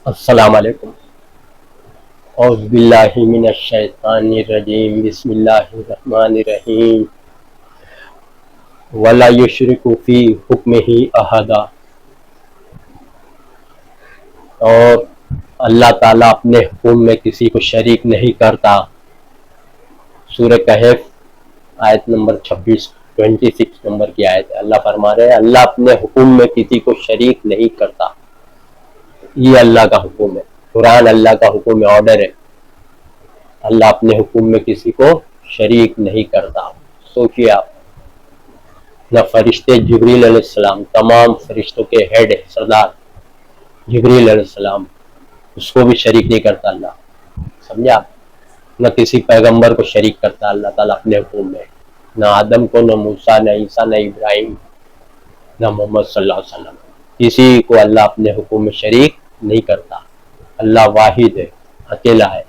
السلام علیکم۔ اعوذ باللہ من الشیطان الرجیم، بسم اللہ الرحمن الرحیم۔ ولا یشرک فی حکمہ احدا، اور اللہ تعالیٰ اپنے حکم میں کسی کو شریک نہیں کرتا۔ سورہ کہف آیت نمبر 26 نمبر کی آیت ہے۔ اللہ فرما رہے ہیں اللہ اپنے حکم میں کسی کو شریک نہیں کرتا۔ یہ اللہ کا حکم ہے، قرآن اللہ کا حکم ہے، آرڈر ہے۔ اللہ اپنے حکم میں کسی کو شریک نہیں کرتا۔ سوچیے آپ، نہ فرشتے جبریل علیہ السلام، تمام فرشتوں کے ہیڈ ہے، سردار جبریل علیہ السلام، اس کو بھی شریک نہیں کرتا اللہ، سمجھا؟ نہ کسی پیغمبر کو شریک کرتا اللہ تعالیٰ اپنے حکم میں، نہ آدم کو، نہ موسیٰ، نہ عیسیٰ، نہ ابراہیم، نہ محمد صلی اللہ علیہ وسلم، کسی کو اللہ اپنے حکم میں شریک نہیں کرتا۔ اللہ واحد ہے، اکیلا ہے،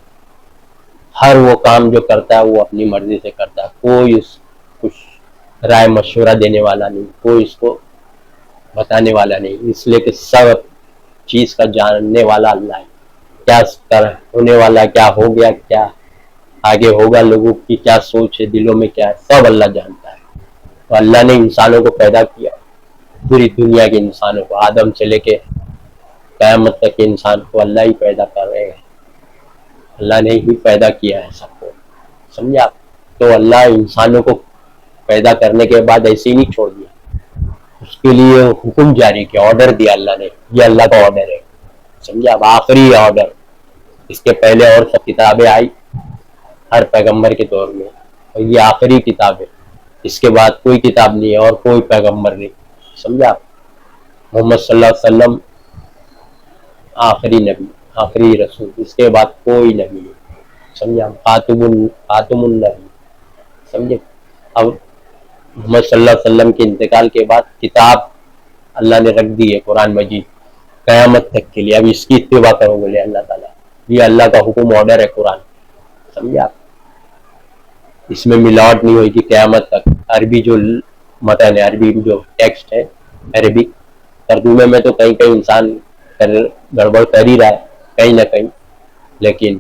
ہر وہ کام جو کرتا ہے وہ اپنی مرضی سے کرتا ہے، کوئی اس کچھ رائے مشورہ دینے والا نہیں، کوئی اس کو بتانے والا نہیں، اس لیے کہ سب چیز کا جاننے والا اللہ ہے۔ کیا ہونے والا، کیا ہو گیا، کیا آگے ہوگا، لوگوں کی کیا سوچ ہے، دلوں میں کیا ہے، سب اللہ جانتا ہے۔ تو اللہ نے انسانوں کو پیدا کیا، پوری دنیا کے انسانوں کو، آدم سے لے کے قیامت تک کے انسان کو اللہ ہی پیدا کر رہے ہیں، اللہ نے ہی پیدا کیا ہے سب کو، سمجھا؟ تو اللہ انسانوں کو پیدا کرنے کے بعد ایسے ہی نہیں چھوڑ دیا، اس کے لیے حکم جاری کیا، آرڈر دیا اللہ نے، یہ اللہ کا آرڈر ہے، سمجھا؟ اب آخری آرڈر، اس کے پہلے اور سب کتابیں آئی ہر پیغمبر کے دور میں، اور یہ آخری کتاب ہے، اس کے بعد کوئی کتاب نہیں ہے اور کوئی پیغمبر نہیں، سمجھا؟ محمد صلی اللہ علیہ وسلم آخری نبی، آخری رسول، اس کے بعد کوئی نبی نہیں، سمجھا؟ خاتم النبی، سمجھے؟ اب محمد صلی اللہ علیہ وسلم کے انتقال کے بعد کتاب اللہ نے رکھ دی ہے، قرآن مجید، قیامت تک کے لیے، اب اس کی اتباع کرو بولے اللہ تعالیٰ، یہ اللہ کا حکم، آرڈر ہے قرآن، سمجھا؟ اس میں ملاوٹ نہیں ہوئی کہ قیامت تک۔ عربی جو متن ہے، عربی جو ٹیکسٹ ہے، عربی ترجمے میں تو کہیں کہیں انسان گڑبڑ کر ہی رہا ہے، کہیں نہ کہیں، لیکن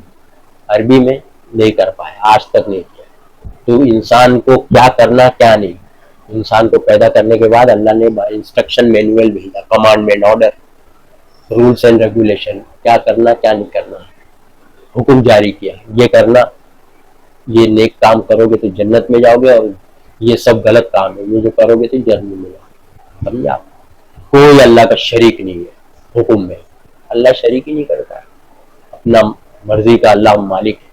عربی میں نہیں کر پائے، آج تک نہیں کیا۔ تو انسان کو کیا کرنا کیا نہیں، انسان کو پیدا کرنے کے بعد اللہ نے انسٹرکشن مینوئل بھیجا، commandment, order, rules and regulation, کیا کرنا کیا نہیں کرنا، حکم جاری کیا، یہ کرنا، یہ نیک کام کرو گے تو جنت میں جاؤ گے، اور یہ سب غلط کام ہے، یہ جو کرو گے تو جہنم میں جاؤ گے، سمجھا؟ کوئی اللہ کا شریک نہیں ہے حکم میں، اللہ شریک ہی نہیں کرتا ہے، اپنا مرضی کا اللہ مالک ہے،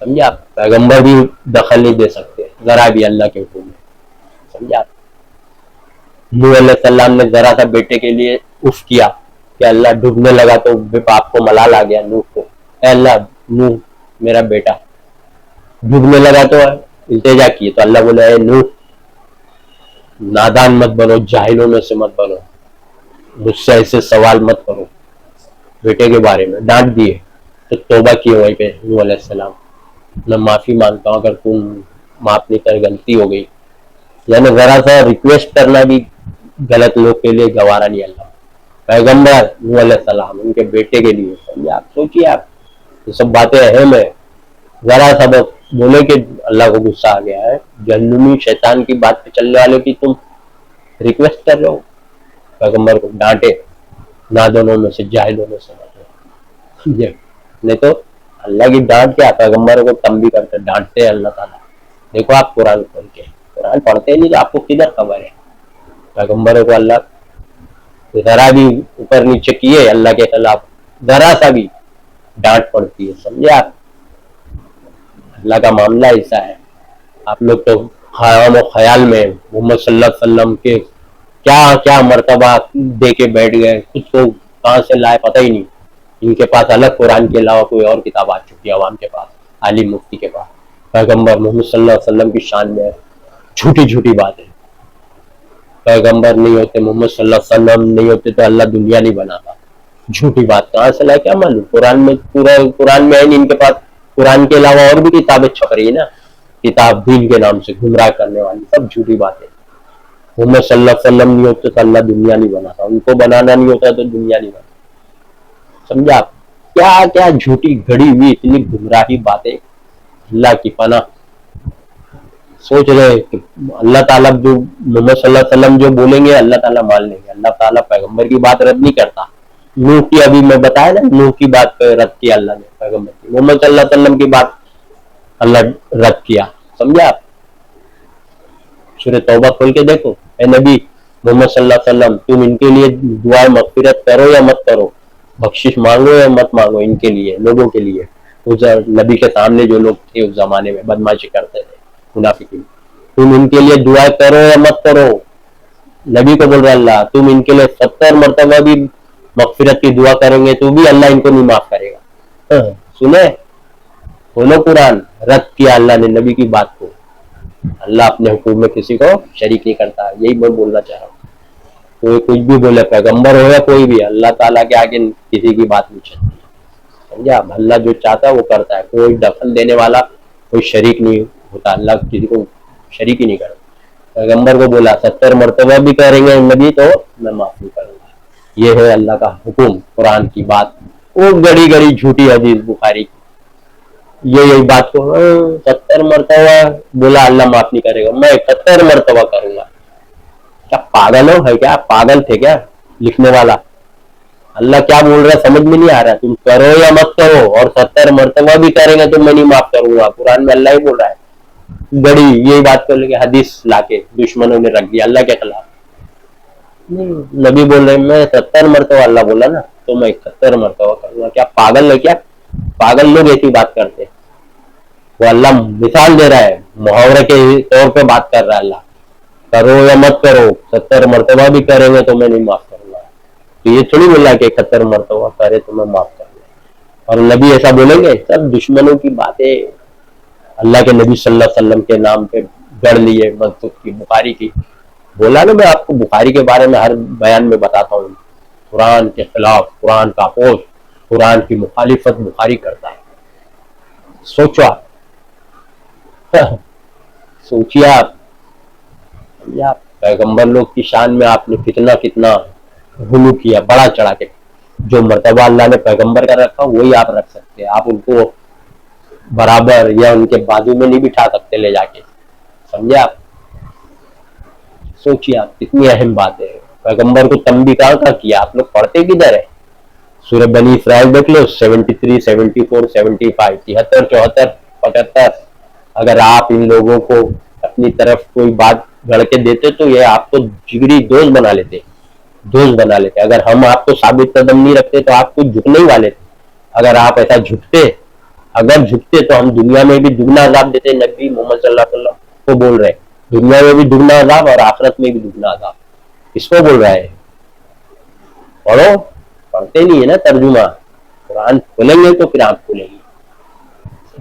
سمجھا؟ پیغمبر بھی دخل نہیں دے سکتے ذرا بھی اللہ کے حکم میں، سمجھا؟ نوح علیہ السلام نے ذرا سا بیٹے کے لیے اف کیا کہ اللہ ڈوبنے لگا تو باپ کو ملال آ گیا نوح کو، اے اللہ نوح میرا بیٹا ڈوبنے لگا، تو التجا کیے، تو اللہ بولے اے نوح نادان مت بنو، جاہلوں میں سے مت بنو، مجھ سے ایسے سوال مت کرو بیٹے کے بارے میں، ڈانٹ دیے، تو توبہ کیے وہیں پہ نوح علیہ السلام، میں معافی مانگتا ہوں اگر تم معاف نہیں کر، غلطی ہو گئی، یعنی ذرا سا ریکویسٹ کرنا بھی غلط لوگ کے لیے گوارا نہیں اللہ، پیغمبر نوح علیہ السلام ان کے بیٹے کے لیے، سمجھے؟ آپ سوچیے، آپ یہ سب باتیں اہم ہے، ذرا سا بولے کہ اللہ کو غصہ آ گیا ہے، جہنمی شیطان کی بات پہ چلنے والے کی تم ریکویسٹ کر رہے ہو، پیغمبر کو ڈانٹے، نادانوں میں سے، جاہلوں میں سے، نہیں تو اللہ کی ڈانٹ کیا، پیغمبر کو کم بھی کرتے ڈانٹتے ہیں اللہ تعالیٰ۔ دیکھو آپ قرآن پڑھ کے، قرآن پڑھتے نہیں تو آپ کو کدھر خبر ہے، پیغمبروں کو اللہ ذرا بھی اوپر نیچے کیے اللہ کے خلاف، ذرا سا بھی ڈانٹ پڑتی ہے، سمجھے آپ؟ اللہ کا معاملہ ایسا ہے۔ آپ لوگ تو خیال و خیال میں محمد صلی اللہ علیہ وسلم کے کیا کیا مرتبہ دے کے بیٹھ گئے، کچھ کو کہاں سے لائے پتہ ہی نہیں، ان کے پاس الگ قرآن کے علاوہ کوئی اور کتاب آ چکی ہے عوام کے پاس، عالم مفتی کے پاس، پیغمبر محمد صلی اللہ علیہ وسلم کی شان میں جھوٹی جھوٹی باتیں، پیغمبر نہیں ہوتے، محمد صلی اللہ علیہ وسلم نہیں ہوتے تو اللہ دنیا نہیں بناتا، جھوٹی بات کہاں سے لائے، کیا معلوم، قرآن میں پورا قرآن میں ہے نہیں، ان کے پاس قرآن کے علاوہ اور بھی کتابیں چھپ رہی ہے نا، کتاب دین کے نام سے گمراہ کرنے والی، سب جھوٹی باتیں، محمد صلی اللہ علیہ وسلم نہیں ہوتے تو اللہ دنیا نہیں بناتا، ان کو بنانا نہیں ہوتا تو دنیا نہیں بناتا، سمجھا آپ؟ کیا کیا جھوٹی گھڑی ہوئی اتنی گمراہی باتیں، اللہ کی پناہ. سوچ رہے کہ اللہ تعالیٰ جو محمد صلی اللہ علیہ وسلم جو بولیں گے اللہ تعالیٰ مان لیں گے. اللہ تعالیٰ پیغمبر کی بات رد نہیں کرتا. نوح کی ابھی میں بتایا نا، نوح کی بات رد کیا اللہ نے پیغمبر کی. محمد صلی اللہ علیہ وسلم کی بات اللہ رد کیا. سمجھا آپ؟ سورہ توبہ کھول کے دیکھو. اے نبی محمد صلی اللہ علیہ وسلم، تم ان کے لیے دعائے مغفرت کرو یا مت کرو، بخشش مانگو یا مت مانگو، ان کے لیے، لوگوں کے لیے. اس نبی کے سامنے جو لوگ تھے اس زمانے میں بدماشی کرتے تھے منافقین، تم ان کے لیے دعا کرو یا مت کرو. نبی کو بول رہا اللہ، تم ان کے لیے 70 مرتبہ بھی مغفرت کی دعا کریں گے تو بھی اللہ ان کو نہیں معاف کرے گا. سنے بولو قرآن. رد کیا اللہ نے نبی کی بات کو. اللہ اپنے حکم میں کسی کو شریک نہیں کرتا. یہی میں بولنا چاہ رہا ہوں. کوئی کچھ بھی بولے، پیغمبر ہو یا کوئی بھی، اللہ تعالیٰ کے آگے کسی کی بات نہیں چلتی. سمجھا؟ اللہ جو چاہتا ہے وہ کرتا ہے. کوئی دخل دینے والا، کوئی شریک نہیں ہوتا. اللہ کسی کو شریک ہی نہیں کرتا. پیغمبر کو بولا 70 مرتبہ بھی کریں گے نبی تو میں معاف نہیں کروں گا. یہ ہے اللہ کا حکم، قرآن کی بات. وہ گڑی گڑی جھوٹی حدیث بخاری کی، یہی بات کو 70 مرتبہ بولا اللہ معاف نہیں کرے گا، میں 71 مرتبہ کروں گا. کیا پاگل ہو ہے کیا؟ پاگل تھے کیا لکھنے والا؟ اللہ کیا بول رہا ہے سمجھ میں نہیں آ رہا. تم کرو یا مت کرو، اور 70 مرتبہ بھی کریں گے تو میں نہیں معاف کروں گا. قرآن میں اللہ ہی بول رہا ہے. بڑی یہی بات کر لے کے حدیث لا کے دشمنوں نے رکھ دیا اللہ کے خلاف. نبی بول رہے میں 70 مرتبہ، اللہ بولا نا تو میں 71 مرتبہ کروں گا. کیا پاگل ہے کیا؟ پاگل لوگ ایسی بات کرتے. وہ اللہ مثال دے رہا ہے، محاورے کے طور پہ بات کر رہا ہے. اللہ کرو یا مت کرو، 70 مرتبہ بھی کریں گے تو میں نہیں معاف کروں گا. تو یہ تھوڑی بولا کہ 71 مرتبہ کرے تو میں معاف کروں گا. اور نبی ایسا بولیں گے؟ سب دشمنوں کی باتیں اللہ کے نبی صلی اللہ علیہ وسلم کے نام پہ گڑ لیے. منسوخ کی بخاری کی بولا نا، میں آپ کو بخاری کے بارے میں ہر بیان میں بتاتا ہوں. قرآن کے خلاف، قرآن کا پوش، قرآن کی مخالفت بخاری کرتا ہے. سوچو آپ، سوچیے آپ. پیغمبر لوگ کی شان میں آپ نے کتنا غلو کیا، بڑا چڑھا کے. جو مرتبہ اللہ نے پیغمبر کا رکھا وہی آپ رکھ سکتے. آپ ان کو برابر یا ان کے بازو میں نہیں بٹھا سکتے لے جا کے. سمجھے آپ؟ سوچیے آپ کتنی اہم بات ہے. پیغمبر کو تنبیہ کہاں کیا؟ آپ لوگ پڑھتے کدھر ہے؟ سورہ بنی اسرائیل دیکھ لو، 73 74 75 73 74 75. اگر آپ ان لوگوں کو اپنی طرف کوئی بات گھڑ کے دیتے تو یہ آپ کو جگری دوست بنا لیتے. اگر ہم آپ کو ثابت قدم نہیں رکھتے تو آپ کو جھکنے ہی والے تھے. اگر آپ ایسا جھکتے تو ہم دنیا میں بھی دگنا عذاب دیتے. نبی محمد صلی اللہ علیہ وسلم کو بول رہے دنیا میں بھی دگنا عذاب اور آخرت میں بھی دگنا عذاب. کس کو بول رہا ہے؟ پڑھو. پڑھتے نہیں ہے نا ترجمہ. قرآن کھولیں گے تو پھر آپ کھولیں گے،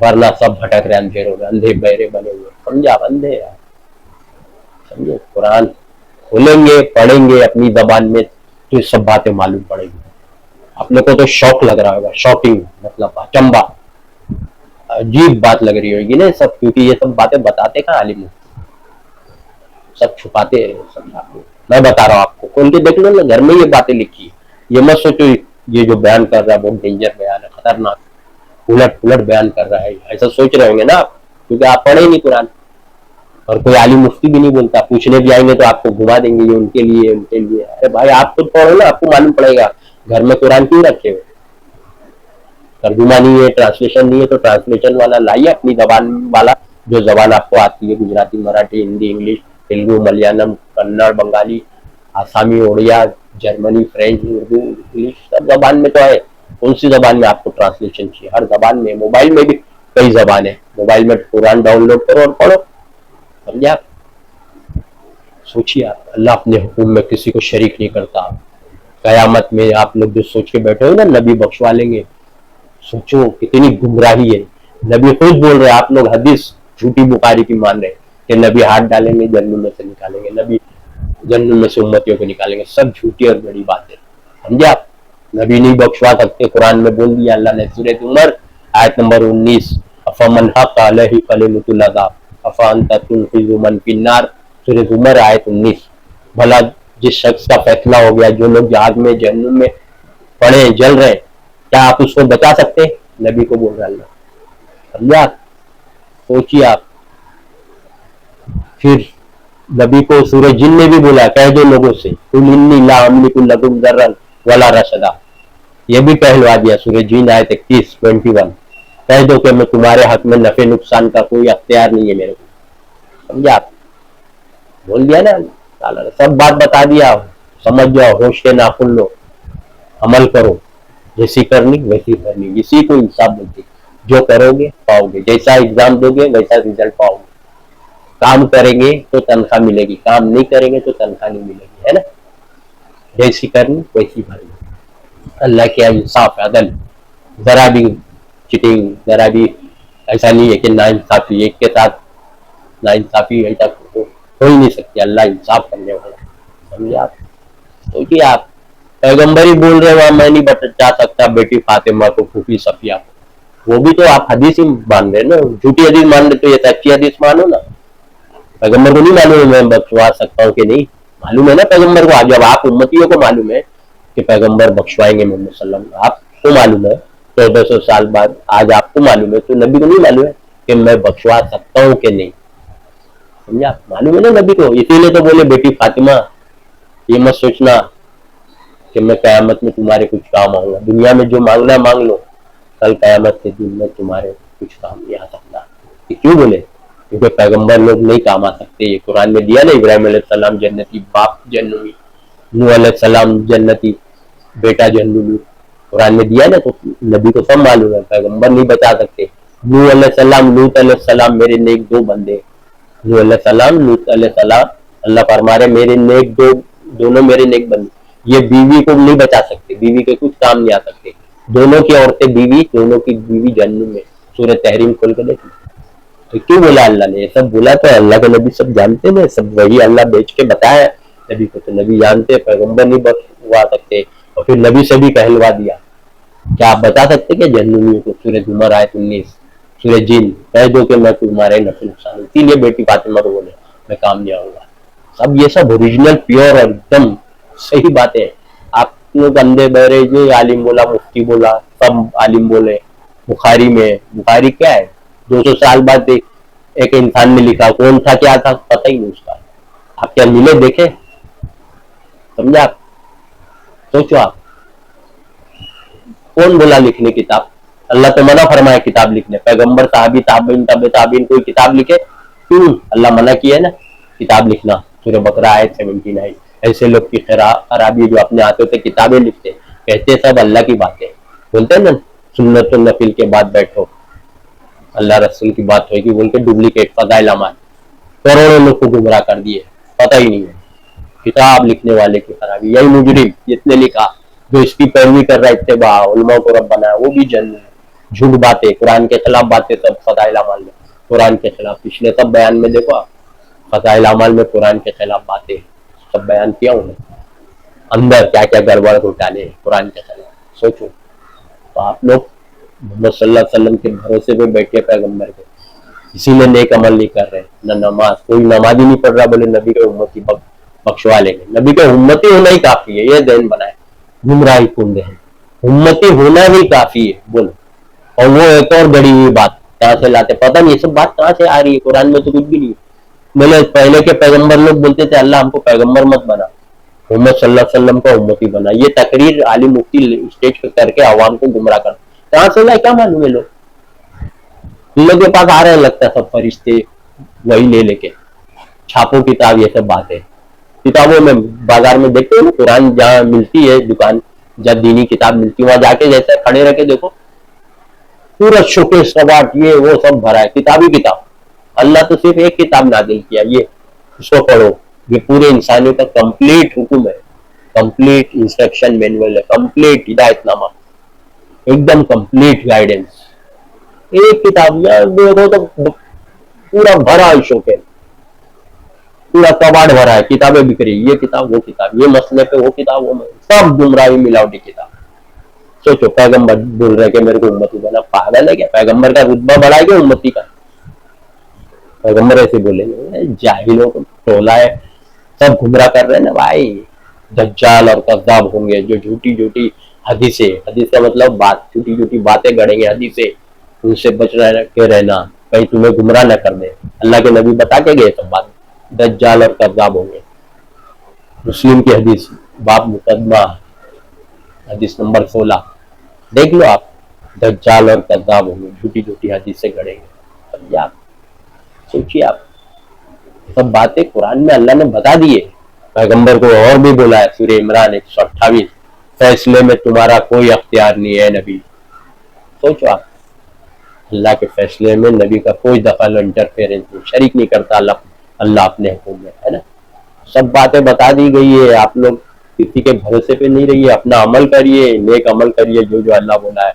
ورنہ سب بھٹک رہے اندھیروں میں، اندھے بہرے بنے ہوئے. سمجھا؟ اندھے یار. سمجھے؟ قرآن کھولیں گے، پڑھیں گے اپنی زبان میں تو یہ سب باتیں معلوم پڑیں گی. آپ لوگ کو تو شوق لگ رہا ہوگا، شاکنگ مطلب اچمبا، عجیب بات لگ رہی ہوگی نا سب، کیونکہ یہ سب باتیں بتاتے کہاں عالم، سب چھپاتے ہیں. سب میں بتا رہا ہوں آپ کو، کھول کے دیکھ لو نا، گھر میں یہ باتیں لکھی. یہ مت سوچو یہ جو بیان کر رہا ہے بہت ڈینجر بیان ہے، خطرناک، الٹ بیان کر رہا ہے، ایسا سوچ رہے ہوں گے نا آپ، کیونکہ آپ پڑھے نہیں قرآن. اور کوئی عالم مفتی بھی نہیں بولتا. پوچھنے بھی آئیں گے تو آپ کو گھما دیں گے، یہ ان کے لیے ان کے لیے. ارے بھائی آپ خود پڑھو نا، آپ کو معلوم پڑے گا. گھر میں قرآن کیوں رکھے ہوئے؟ ترجمہ نہیں ہے، ٹرانسلیشن نہیں ہے تو ٹرانسلیشن والا لائیے، اپنی زبان والا جو زبان آپ کو آتی ہے، گجراتی، مراٹھی، ہندی، انگلش، تیلگو، ملیالم، کنڑ، بنگالی، آسامی، اڑیا، جرمنی، فرینچ، اردو، انگلش، سب زبان میں تو ہے. کون سی زبان میں آپ کو ٹرانسلیشن چاہیے؟ ہر زبان میں. موبائل میں بھی کئی زبان ہے، موبائل میں قرآن ڈاؤن لوڈ کرو اور پڑھو. سمجھے آپ؟ سوچیے آپ. اللہ اپنے حکم میں کسی کو شریک نہیں کرتا. قیامت میں آپ لوگ جو سوچ کے بیٹھے ہو نا نبی بخشوا لیں گے، سوچو کتنی گمراہی ہے. نبی خود بول رہے، آپ لوگ حدیث جھوٹی بخاری کی مان رہے کہ نبی ہاتھ ڈالیں گے جہنم میں سے نکالیں گے، نبی جہنم میں سے امتیوں کو نکالیں گے. سب جھوٹی اور بڑی بات ہے. سمجھے آپ؟ نبی نہیں بخشوا سکتے. قرآن میں بول دیا اللہ نے، سورۃ عمر آیت نمبر 19، افمن حق علیہ کلمۃ العذاب افانت تنقذ من فی النار. سورۃ عمر آیت 19. بھلا جس شخص کا فیصلہ ہو گیا، جو لوگ آگ میں جہنم میں پڑے جل رہے، کیا آپ اس کو بچا سکتے؟ نبی کو بول رہا اللہ. سمجھا؟ سوچیے آپ. پھر نبی کو سورہ جن نے بھی بولا کہہ دو لوگوں سے قل انی لا املک لکم ضرا ولا رشدا. یہ بھی کہلوا دیا سورہ جن آیت 21 کہہ دو کہ میں تمہارے حق میں نفع نقصان کا کوئی اختیار نہیں ہے میرے کو. سمجھا آپ؟ بول دیا نا تعالیٰ نے, سب بات بتا دیا. سمجھ جاؤ, ہوش کے ناخن لو, عمل کرو, جیسی کرنی ویسی کرنی. اسی کو انصاف بولتے, جو کرو گے پاؤ گے, جیسا ایگزام دو گے ویسا ریزلٹ پاؤ گے. کام کریں گے تو تنخواہ ملے گی, کام نہیں کریں گے تو تنخواہ نہیں ملے گی, ہے نا. جیسی کرنی ویسی بھرنی. اللہ کیا انصاف عدل, ذرا بھی چیٹنگ, ذرا بھی ایسا نہیں ہے کہ نا انصافی. ایک کے ساتھ نا انصافی ایسا ہو ہی نہیں سکتی. اللہ انصاف کرنے والا. سمجھے آپ؟ تو کیا آپ پیغمبر ہی بول رہے وہاں میں نہیں بچا سکتا بیٹی فاطمہ کو, پھوپھی صفیہ کو. وہ بھی تو آپ حدیث ہی مان رہے نا, جھوٹی حدیث مان رہے, تو یہ سچی حدیث مانو نا. پیغمبر کو نہیں معلوم ہے میں بخشوا سکتا ہوں کہ نہیں؟ معلوم ہے نا پیغمبر کو. جب آپ امتیوں کو معلوم ہے کہ پیغمبر بخشوائیں گے محمد صلی اللہ علیہ وسلم, آپ کو معلوم ہے 1400 سال بعد, آج آپ کو معلوم ہے, تو نبی کو نہیں معلوم ہے کہ میں بخشوا سکتا ہوں کہ نہیں؟ سمجھا؟ معلوم ہے نا نبی کو. اسی لیے تو بولے بیٹی فاطمہ یہ مت سوچنا کہ میں قیامت میں تمہارے کچھ کام آؤں گا. دنیا میں جو مانگنا مانگ لو, کل قیامت کے دن میں تمہارے کچھ کام نہیں آ سکتا. کیوں بولے؟ کیونکہ پیغمبر لوگ نہیں کام آ سکتے. یہ قرآن میں دیا نا, ابراہیم علیہ السلام جنتی, باپ جہنمی, نوح علیہ السلام جنتی, بیٹا جہنمی. قرآن میں دیا نا, تو نبی کو سب معلوم ہے, پیغمبر نہیں بچا سکتے. نوح علیہ السلام, لوط علیہ السلام میرے نیک دو بندے. نوح علیہ السلام, لوط علیہ السلام, اللہ فرما رہے میرے نیک دونوں میرے نیک بندے. یہ بیوی کو نہیں بچا سکتے, بیوی کے کچھ کام نہیں آ سکتے. دونوں کی عورتیں بیوی, دونوں کی بیوی جہنم میں. سورہ تحریم کھول کے دیکھیں. تو کیوں بولا اللہ نے یہ سب؟ بولا تو اللہ کے نبی سب جانتے ہیں, سب وہی اللہ بیچ کے بتایا نبی کو. تو نبی جانتے, پیغمبر نہیں بخشوا سکتے. اور پھر نبی سے بھی کہلوا دیا. کیا آپ بتا سکتے کہ جہنمیوں کو؟ سورہ زمر آیت 19, سورہ جن, کہہ دو کہ میں تمہارے نفع نقصان. اسی لیے بیٹی فاطمہ کو بولے میں کام نہیں آؤں گا. سب یہ سب اوریجنل پیور اور ایک دم صحیح باتیں. آپ لوگ اندھے بہرے, جو عالم بولا, مفتی بولا, سب عالم بولے. بخاری میں, بخاری کیا ہے 200 سال بعد ایک انسان نے لکھا, کون تھا کیا تھا پتہ ہی نہیں اس کا. آپ کیا ملے دیکھے؟ سمجھا آپ؟ سوچو آپ, کون بولا لکھنے کتاب؟ اللہ تو منع فرمایا کتاب لکھنے. پیغمبر, صحابی, تابعین, تبع تابعین کوئی کتاب لکھے؟ کیوں اللہ منع کیا ہے نا کتاب لکھنا. سورہ بقرہ آیت 79. ایسے لوگ کی خرابی جو اپنے ہاتھوں سے کتابیں لکھتے, کہتے سب اللہ کی باتیں. بولتے ہیں نا سنت النفل کے بعد بیٹھو, اللہ رسول کی بات ہوئے گی بول کے ڈپلیکیٹ فضائل اعمال. کروڑوں لوگ کو گمراہ کر دیے, پتہ ہی نہیں ہے. کتاب لکھنے والے کی خرابی. یہی مجرم جس نے لکھا, جو اس کی پیروی کر رہا ہے, اتباع علماء کو رب بنایا, وہ بھی جنم ہے. جھوٹ باتیں, قرآن کے خلاف باتیں, سب فضائل اعمال میں قرآن کے خلاف. پچھلے سب بیان میں دیکھو آپ, فضائل اعمال میں قرآن کے خلاف باتیں سب بیان کیا ہوں نے. اندر کیا کیا گڑبڑ گھوٹالے قرآن کے خلاف. سوچو. تو آپ لوگ محمد صلی اللہ علیہ وسلم کے بھروسے پہ بیٹھے پیغمبر کے, اسی لیے نیک عمل نہیں کر رہے. نہ نماز, کوئی نماز ہی نہیں پڑھ رہا, بولے نبی کے امتی بخشوا لیں گے. نبی کے امتی ہونا ہی کافی ہے, یہ ذہن بنائے. گمراہی کن ہے, امتی ہونا بھی کافی ہے بولو. اور وہ ایک اور بڑی ہوئی بات کہاں سے لاتے پتہ نہیں. یہ سب بات کہاں سے آ رہی ہے؟ قرآن میں تو کچھ بھی نہیں. بولے پہلے کے پیغمبر لوگ بولتے تھے اللہ ہم کو پیغمبر مت بنا, محمد صلی اللہ علیہ وسلم کا امتی بنا. یہ تقریر عالم مفتی اسٹیج پہ کر کے عوام کو گمراہ کرتے. کہاں سے لائے کیا معلوم ہے؟ لوگ ان لوگوں کے پاس آ رہے, لگتا ہے سب فرشتے وہی لے کے چھاپو کتاب. یہ سب باتیں کتابوں میں بازار میں دیکھتے ہو نا, قرآن جہاں ملتی ہے دکان, جب دینی کتاب ملتی ہے وہاں جا کے جیسے کھڑے رہ کے دیکھو, پورا شوکیس کباٹ یہ وہ سب بھرا ہے, کتاب ہی کتاب. اللہ تو صرف ایک کتاب نازل کیا, یہ اس کو پڑھو. یہ پورے انسانوں کا کمپلیٹ حکم ہے, کمپلیٹ انسٹرکشن مینول ہے, کمپلیٹ ہدایت نامہ, ایک دم کمپلیٹ گائیڈنس. ایک کتاب دیکھو تو پورا بھرا ہے شوکیس, پورا کباڑ بھرا ہے, کتابیں بک رہی, یہ کتاب وہ کتاب, یہ مسئلے پہ وہ کتاب, وہ سب گمراہی ملاوٹی کتاب. سوچو پیغمبر بول رہے کہ میرے کو امتی بنا. پاگل ہے کیا؟ پیغمبر کا رتبہ بڑھا ہے کہ امتی کا؟ پیغمبر ایسے بولے گے؟ جاہلوں کو ٹولا ہے, سب گمراہ کر رہے ہیں نا بھائی. دجال اور کذاب ہوں گے جو جھوٹی حدیثیں، حدیث کا مطلب بات، چھوٹی چھوٹی باتیں گڑیں گے حدیثیں، ان سے بچ کے رہنا، کہیں تمہیں گمراہ نہ کر دے. اللہ کے نبی بتا کے گئے سب بات. دجال اور کذاب ہوں گے. مسلم کی حدیث باب مقدمہ حدیث نمبر 16 دیکھ لو آپ. دجال اور کذاب ہوں گے، چھوٹی چھوٹی حدیثیں گڑیں گے. سمجھے آپ؟ سوچیے آپ، سب باتیں قرآن میں اللہ نے بتا دیے. پیغمبر کو اور بھی بولا ہے سورہ عمران 128، فیصلے میں تمہارا کوئی اختیار نہیں ہے نبی. سوچو آپ، اللہ کے فیصلے میں نبی کا کوئی دخل انٹرفیئرنس نہیں، شریک نہیں کرتا اللہ اپنے حکم میں، ہے نا. سب باتیں بتا دی گئی ہے. آپ لوگ کسی کے بھروسے پہ نہیں رہیے، اپنا عمل کریے، نیک عمل کریے، جو اللہ بولا ہے،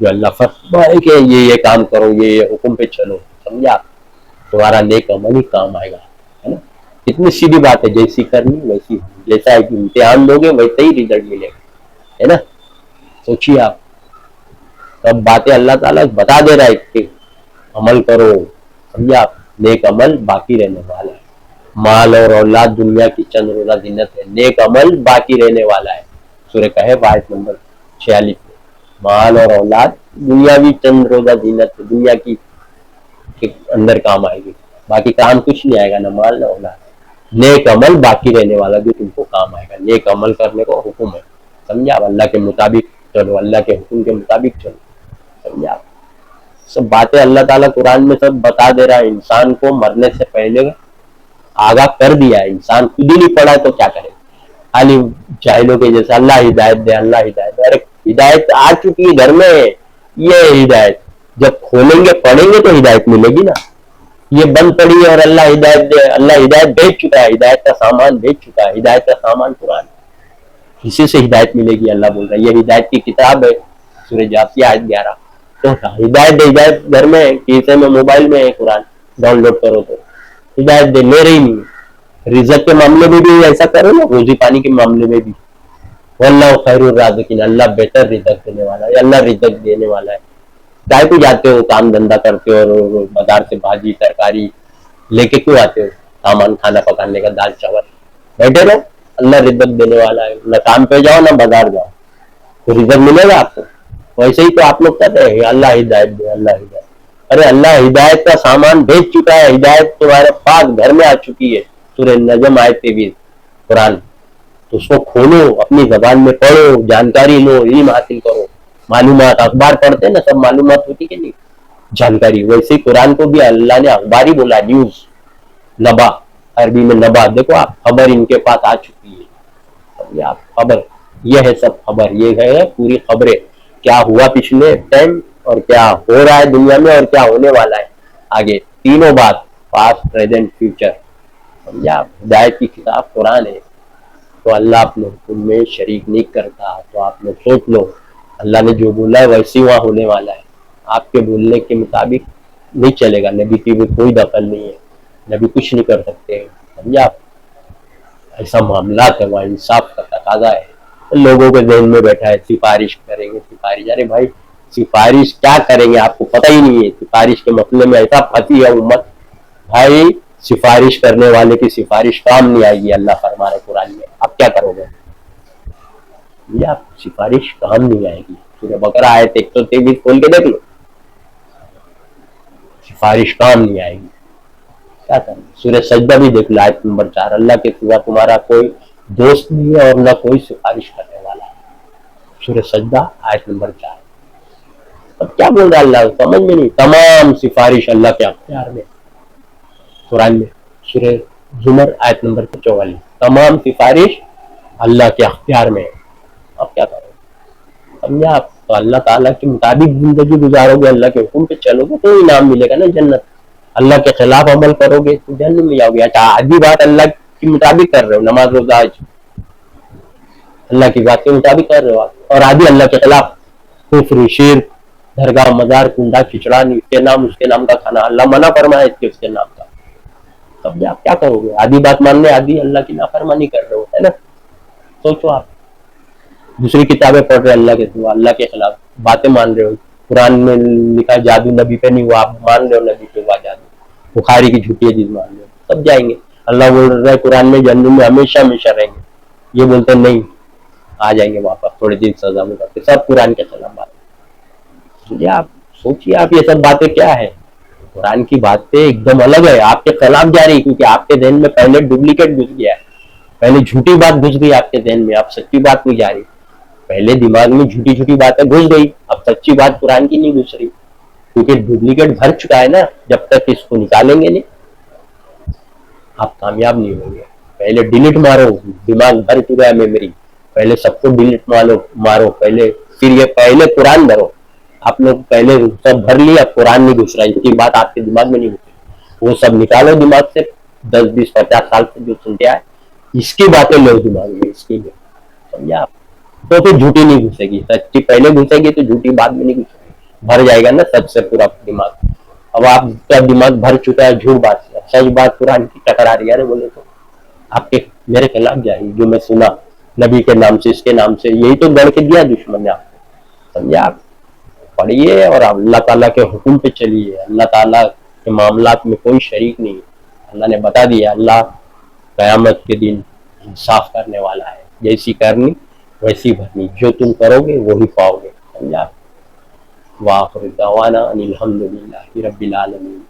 جو اللہ فرمائے کہ یہ کام کرو، یہ حکم پہ چلو. سمجھا؟ تمہارا نیک عمل ہی کام آئے گا، ہے نا. کتنی سیدھی بات ہے، جیسی کرنی ویسی، جیسا ایک امتحان دو گے ویسا ہی ریزلٹ ملے گا، ہے نا. سوچیے آپ، سب باتیں اللہ تعالیٰ بتا دے رہا ہے کہ عمل کرو. سمجھا؟ نیک عمل باقی رہنے والا ہے. مال اور اولاد دنیا کی چند روزہ زینت ہے، نیک عمل باقی رہنے والا ہے. سورہ کہف آیت نمبر 46 میں. مال اور اولاد دنیاوی چند روزہ زینت ہے، دنیا کی اندر کام آئے گی، باقی کام کچھ نہیں آئے گا، نہ مال نہ اولاد. نیک عمل باقی رہنے والا جو تم کو کام آئے گا. نیک عمل کرنے کو حکم ہے. سمجھا؟ اللہ کے مطابق چلو، اللہ کے حکم کے مطابق چلو. سمجھا؟ سب باتیں اللہ تعالیٰ قرآن میں سب بتا دے رہا ہے. انسان کو مرنے سے پہلے آگاہ کر دیا ہے. انسان خود ہی نہیں پڑھا تو کیا کرے؟ خالی جاہلوں کے جیسے اللہ ہدایت دے، اللہ ہدایت دے. ارے ہدایت آ چکی ہے گھر میں. یہ ہدایت جب کھولیں گے پڑھیں گے تو ہدایت ملے گی نا. یہ بند پڑی ہے اور اللہ ہدایت دے. اللہ ہدایت بھیج چکا ہے، ہدایت کا سامان بھیج چکا ہے. ہدایت کا سامان قرآن، اسی سے ہدایت ملے گی. اللہ بول رہا ہے یہ ہدایت کی کتاب ہے. سورہ جاثیہ آیت 11. تو ہدایت دے، ہدایت گھر میں کیسے میں موبائل میں ہے، قرآن ڈاؤن لوڈ کرو تو ہدایت دے. لے رہی نہیں. رزق کے معاملے میں بھی ایسا کرو نا، روزی پانی کے معاملے میں بھی. واللہ خیر الرازقین، اللہ بہتر رزق دینے والا ہے. اللہ رزق دینے والا ہے. کائے کو جاتے ہو کام دھندا کرتے ہو اور بازار سے بھاجی ترکاری لے کے کیوں آتے ہو؟ سامان کھانا پکانے کا، دال چاول. بیٹھے رہو، اللہ رزق دینے والا ہے. نہ کام پہ جاؤ نہ بازار جاؤ، تو رزق ملے گا آپ کو. ویسے ہی تو آپ لوگ کہتے ہیں اللہ ہدایت دے، اللہ ہدایت. ارے اللہ ہدایت کا سامان بھیج چکا ہے. ہدایت تمہارے پاس گھر میں آ چکی ہے. سورہ نجم آیت 23 قرآن. تو اس کو کھولو، اپنی زبان میں پڑھو، جانکاری لو، علم حاصل کرو. معلومات، اخبار پڑھتے ہیں نا، سب معلومات ہوتی کہ نہیں، جانکاری. ویسے ہی قرآن کو بھی اللہ نے اخبار ہی بولا، نیوز، نبا، عربی میں نبا. دیکھو آپ، خبر ان کے پاس آ چکی ہے. آپ خبر، یہ ہے سب خبر، یہ ہے پوری خبریں. کیا ہوا پچھلے ٹائم اور کیا ہو رہا ہے دنیا میں اور کیا ہونے والا ہے آگے، تینوں بات، پاسٹ پریزنٹ فیوچر. سمجھا؟ ہدایت کی کتاب قرآن ہے. تو اللہ اپنے حکم میں شریک نہیں کرتا. تو آپ لوگ سوچ لو، اللہ نے جو بولا ہے ویسے ہی وہاں ہونے والا ہے. آپ کے بولنے کے مطابق نہیں چلے گا. نبی کی بھی کوئی دخل نہیں ہے، نبی کچھ نہیں کر سکتے. سمجھا؟ ایسا معاملات ہے، وہاں انصاف کا تقاضا ہے. لوگوں کے ذہن میں بیٹھا ہے سفارش کریں گے، سفارش. ارے بھائی سفارش کیا کریں گے؟ آپ کو پتہ ہی نہیں ہے. سفارش کے مسئلے میں ایسا پھنسی ہے امت بھائی، سفارش کرنے والے کی سفارش کام نہیں آئے گی. اللہ فرما رہے قرآن میں. آپ کیا کرو گے؟ آپ سفارش کام نہیں آئے گی. سورہ بقرہ آیت 123 کھول کے دیکھ لو. سفارش کام نہیں آئے گی. کیا کریں؟ سورہ سجدہ بھی دیکھ لو آیت نمبر 4. اللہ کے سوا تمہارا کوئی دوست نہیں ہے اور نہ کوئی سفارش کرنے والا ہے. سورہ سجدہ آیت نمبر 4. اب کیا بول رہا ہے اللہ؟ سمجھ میں نہیں. تمام سفارش اللہ کے اختیار میں. قرآن میں سورہ زمر آیت نمبر 44. تمام سفارش اللہ کے اختیار میں. اب کیا کرو؟ سمجھا آپ؟ تو اللہ تعالیٰ کے مطابق زندگی گزارو گے، اللہ کے حکم پہ چلو گے تو انعام ملے گا نا، جنت. اللہ کے خلاف عمل کرو گے تو جہنم میں جاؤ گے. اچھا آدھی بات اللہ کے مطابق کر رہے ہو، نماز روزہ اللہ کی بات کے مطابق کر رہے ہو آپ، اور آدھی اللہ کے خلاف، کفر، شرک، درگاہ مزار کنڈا کھچڑا، اس کے نام اس کے نام کا کھانا، اللہ منع فرمایا اس کے اس کے نام کا. تب آپ کیا کرو گے؟ آدھی بات ماننے، آدھی اللہ کی نافرمانی کر رہے ہو، ہے نا. سوچو آپ، دوسری کتابیں پڑھ رہے اللہ کے سوا، اللہ کے خلاف باتیں مان رہے ہو. قرآن میں لکھا جادو نبی پہ نہیں ہوا، آپ مان رہے ہو نبی پہ ہوا جادو. بخاری کی جھوٹی حدیث مان رہے ہو. سب جائیں گے. اللہ بول رہا ہے قرآن میں جہنم میں ہمیشہ ہمیشہ رہیں گے. یہ بولتے نہیں، آ جائیں گے واپس تھوڑے دن سزا میں کرتے, سب قرآن کے خلاف بات. مجھے آپ سوچیے, آپ یہ سب باتیں کیا ہے؟ قرآن کی باتیں ایک دم الگ ہے, آپ کے خلاف جا رہی, کیونکہ آپ کے ذہن میں پہلے ڈپلیکیٹ گھس گیا ہے, پہلے جھوٹی بات گھس گئی آپ کے ذہن میں, اب سچی بات نہیں جا رہی. پہلے دماغ میں جھوٹی جھوٹی باتیں گھس گئی, اب سچی بات قرآن کی نہیں گھس رہی, کیونکہ ڈپلیکیٹ بھر چکا ہے نا. جب تک اس کو نکالیں گے نہیں آپ کامیاب نہیں ہوں گے. پہلے ڈیلیٹ مارو, دماغ بھر چکا ہے میموری, پہلے سب کو ڈیلیٹ مارو پہلے, پھر یہ پہلے قرآن بھرو. آپ لوگ پہلے سب بھر لیا, قرآن نہیں گھس رہا, اس کی بات آپ کے دماغ میں نہیں گھس رہی, وہ سب نکالو دماغ سے. 10 20 50 سال سے جو سنتے آئے اس کی باتیں لو دماغ میں, اس کی سمجھا آپ. تو پھر جھوٹی نہیں گھسے گی, سچی پہلے گھسے گی تو جھوٹی بعد میں نہیں گھسے گی, بھر جائے گا نا سب سے پورا دماغ. اب آپ کا دماغ بھر چکا ہے جھوٹ بات سے, سچ بات قرآن کی ٹکرا رہی ہے بولے تو آپ کے میرے خلاف جائے گی. جو میں سنا نبی کے نام سے, اس کے نام سے, یہی تو گڑھ کے دیا دشمن نے آپ کو, سمجھا آپ. پڑھیے اور اللہ تعالیٰ کے حکم پہ چلیے. اللہ تعالیٰ کے معاملات میں کوئی شریک نہیں. اللہ نے بتا دیا, اللہ قیامت کے دن انصاف کرنے والا ہے, جیسی کرنی ویسی بھرنی, جو تم کرو گے وہی پاؤ گے, سمجھا. وآخر دعوانا ان الحمد للہ رب العالمین.